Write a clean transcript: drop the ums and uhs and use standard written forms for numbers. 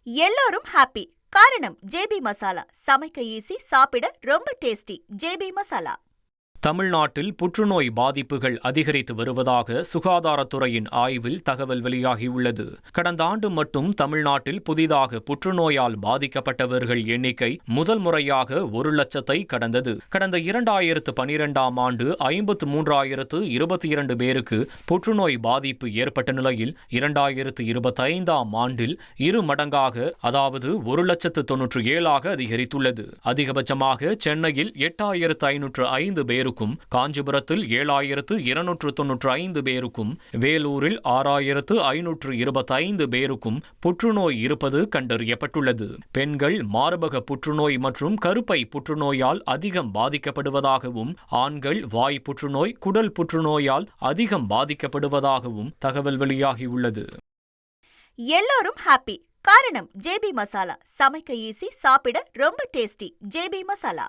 எல்லோரும் ஹாப்பி. காரணம் ஜேபி மசாலா. சமைக்க ஈஸி, சாப்பிட ரொம்ப டேஸ்டி. ஜேபி மசாலா. தமிழ்நாட்டில் புற்றுநோய் பாதிப்புகள் அதிகரித்து வருவதாக சுகாதாரத்துறையின் ஆய்வில் தகவல் வெளியாகியுள்ளது. கடந்த ஆண்டு மட்டும் தமிழ்நாட்டில் புதிதாக புற்றுநோயால் பாதிக்கப்பட்டவர்கள் எண்ணிக்கை முதல் முறையாக 1,00,000 கடந்தது. கடந்த 2012ஆம் ஆண்டு 53,022 பேருக்கு புற்றுநோய் பாதிப்பு ஏற்பட்ட நிலையில் 2025ஆம் ஆண்டில் 2 மடங்காக, அதாவது 1,97,000 அதிகரித்துள்ளது. அதிகபட்சமாக சென்னையில் 8,505 பேருக்கும், காஞ்சிபுரத்தில் 7,295 பேருக்கும், வேலூரில் 6,525 பேருக்கும் புற்றுநோய் இருப்பது கண்டறியப்பட்டுள்ளது. பெண்கள் மார்பக புற்றுநோய் மற்றும் கருப்பை புற்றுநோயால் அதிகம் பாதிக்கப்படுவதாகவும், ஆண்கள் வாய் புற்றுநோய், குடல் புற்றுநோயால் அதிகம் பாதிக்கப்படுவதாகவும் தகவல் வெளியாகியுள்ளது. எல்லோரும் ஹாப்பி. காரணம் ஜேபி மசாலா. சமைக்க ஈஸி, சாப்பிட ரொம்ப டேஸ்டி. ஜேபி மசாலா.